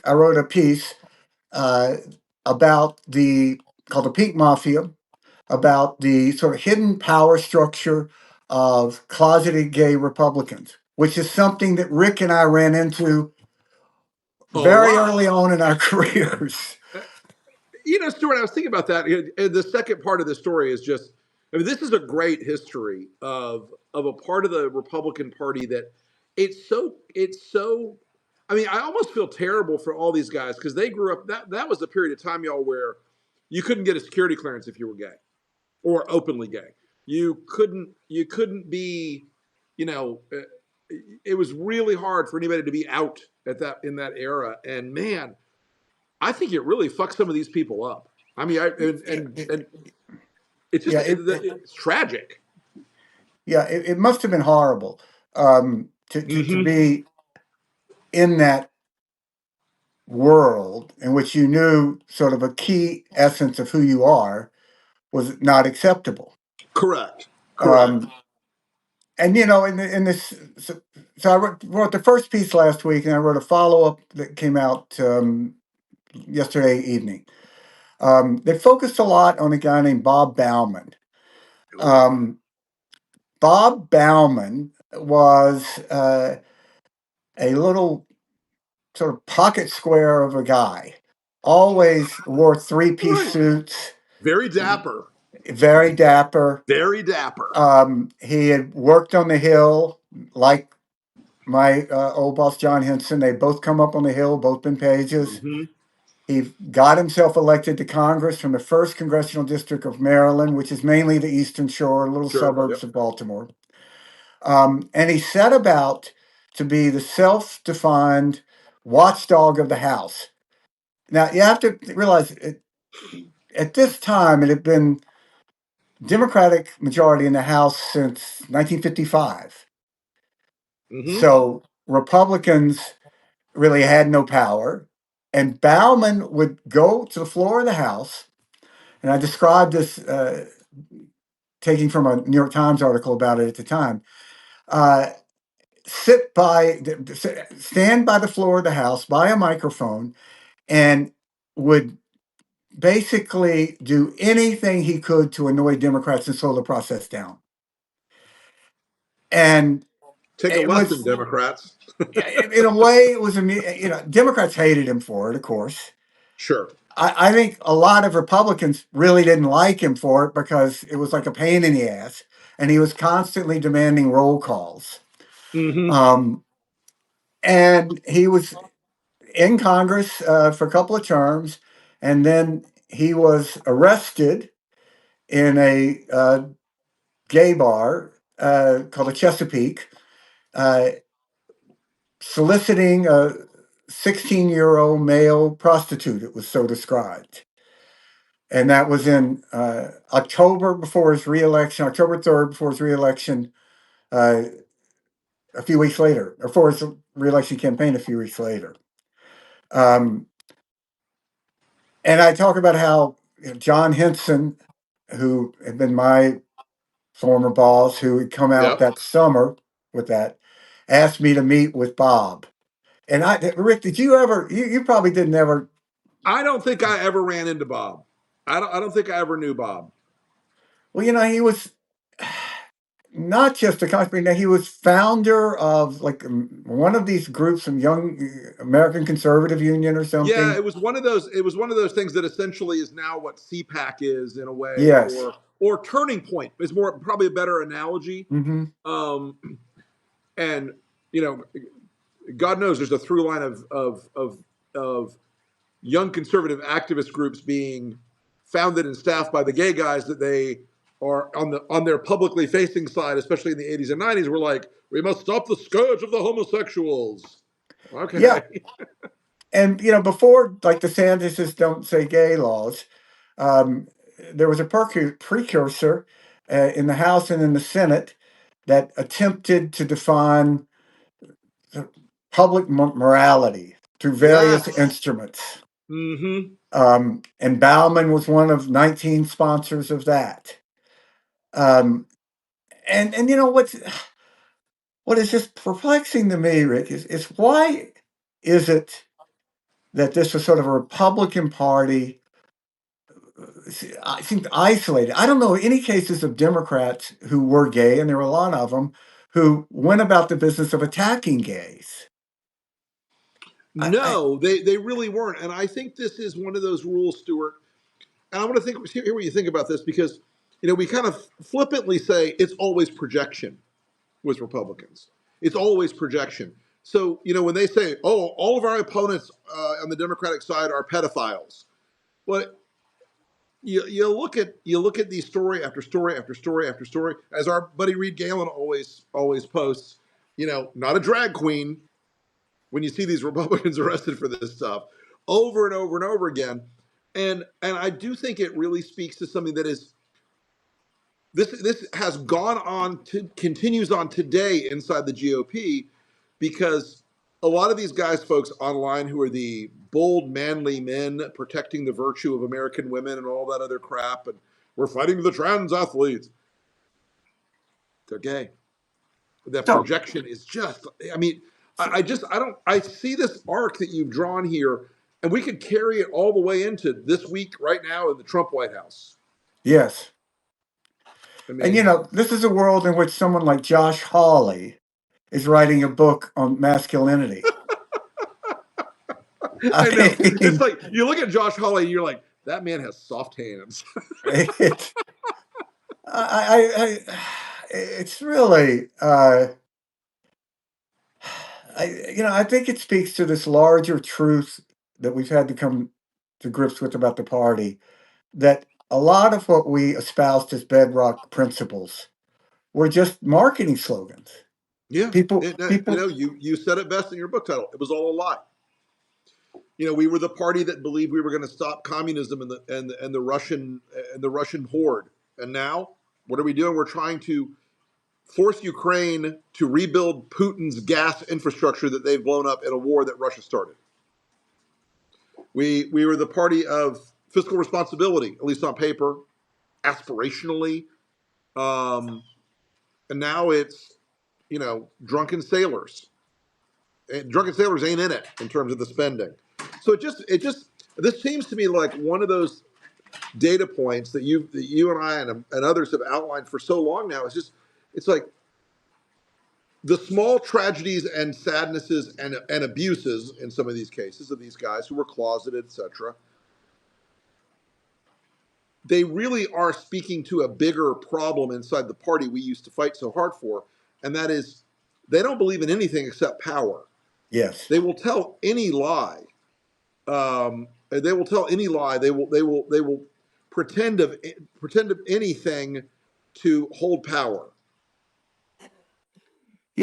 I wrote a piece uh, about called the Pink Mafia, about the sort of hidden power structure of closeted gay Republicans, which is something that Rick and I ran into A very lot. early on in our careers. Stuart, I was thinking about that. The second part of the story is just, I mean, this is a great history of a part of the Republican Party that it's so. I mean, I almost feel terrible for all these guys because they grew up. That was a period of time, y'all, where you couldn't get a security clearance if you were gay or openly gay. You couldn't be, you know, it was really hard for anybody to be out at that in that era. And man, I think it really fucks some of these people up. I mean, and it's just Yeah, it's tragic. it must have been horrible to Mm-hmm. be in that world in which you knew sort of a key essence of who you are was not acceptable. Correct. Correct. Um, and in this, so I wrote the first piece last week, and I wrote a follow up that came out yesterday evening. They focused a lot on a guy named Bob Bauman. Um, Bob Bauman was a little sort of pocket square of a guy. Always wore three-piece Right. suits, Very dapper. very dapper. Very dapper. He had worked on the Hill, like my old boss John Henson. They both come up on the Hill, both been pages. Mm-hmm. He got himself elected to Congress from the first congressional district of Maryland, which is mainly the Eastern Shore, little Sure. suburbs Yep. of Baltimore. And he set about to be the self-defined watchdog of the House. Now, you have to realize at this time it had been Democratic majority in the House since 1955. Mm-hmm. So Republicans really had no power. And Bauman would go to the floor of the House, and I described this taking from a New York Times article about it at the time. Uh, stand by the floor of the House by a microphone, and would basically do anything he could to annoy Democrats and slow the process down. And Take a it lesson, was, Democrats. in a way, it was, Democrats hated him for it, of course. Sure. I think a lot of Republicans really didn't like him for it because it was like a pain in the ass, and he was constantly demanding roll calls. Mm-hmm. Um, and he was in Congress for a couple of terms, and then he was arrested in a gay bar called the Chesapeake, uh, soliciting a 16-year-old male prostitute, it was so described. And that was in October before his reelection, October 3rd before his reelection, uh, a few weeks later, or for his reelection campaign a few weeks later. Um, and I talk about how John Henson, who had been my former boss, who had come out Yep. that summer with that, asked me to meet with Bob. And Rick, did you ever? You probably didn't ever. I don't think I ever ran into Bob. I don't think I ever knew Bob. Well, he was not just a congressman. He was founder of like one of these groups, some young American Conservative Union or Yeah, something. it was one of those. It was one of those things that essentially is now what CPAC is in a way, Yes. or Turning Point is more probably a better analogy. Mm-hmm. Um, and you know, God knows there's a through line of young conservative activist groups being founded and staffed by the gay guys that they are on their publicly facing side, especially in the 80s and 90s. We're like, we must stop the scourge of the homosexuals. Yeah, Okay. and before like the Sanderses don't say gay laws, um, there was a precursor in the House and in the Senate that attempted to define public morality through various Yes. instruments. Mm-hmm. And Bauman was one of 19 sponsors of that. Um, and what is just perplexing to me, Rick, is why is it that this was sort of a Republican Party, I think, isolated. I don't know any cases of Democrats who were gay, and there were a lot of them, who went about the business of attacking gays. I No, they really weren't. And I think this is one of those rules, Stuart. And I want to hear what you think about this because, we kind of flippantly say it's always projection with Republicans. It's always projection. So, when they say, oh, all of our opponents on the Democratic side are pedophiles. Well, you look at these story after story after story after story, as our buddy Reed Galen always posts, not a drag queen when you see these Republicans arrested for this stuff over and over and over again. And I do think it really speaks to something that is this has gone on to continues on today inside the GOP, because a lot of these guys, folks online who are the bold, manly men protecting the virtue of American women and all that other crap, and we're fighting the trans athletes, they're gay. That so projection is just, I mean, I see this arc that you've drawn here, and we could carry it all the way into this week right now in the Trump White House. yes, I and mean, this is a world in which someone like Josh Hawley is writing a book on masculinity. I know. I It's mean, like you look at Josh Hawley and you're like, that man has soft hands. it's it's really I think it speaks to this larger truth that we've had to come to grips with about the party, that a lot of what we espoused as bedrock principles were just marketing slogans. Yeah. People, people, You said it best in your book title. It was all a lie. We were the party that believed we were going to stop communism and the Russian horde. And now, what are we doing? We're trying to force Ukraine to rebuild Putin's gas infrastructure that they've blown up in a war that Russia started. We were the party of fiscal responsibility, at least on paper, aspirationally, and now it's drunken sailors. And drunken sailors ain't in it in terms of the spending. So it just this seems to me like one of those data points that you and I and others have outlined for so long now. It's like the small tragedies and sadnesses and abuses in some of these cases of these guys who were closeted, etc. They really are speaking to a bigger problem inside the party we used to fight so hard for, and that is they don't believe in anything except power. yes, They will tell any lie. They will tell any lie. They will pretend of anything to hold power.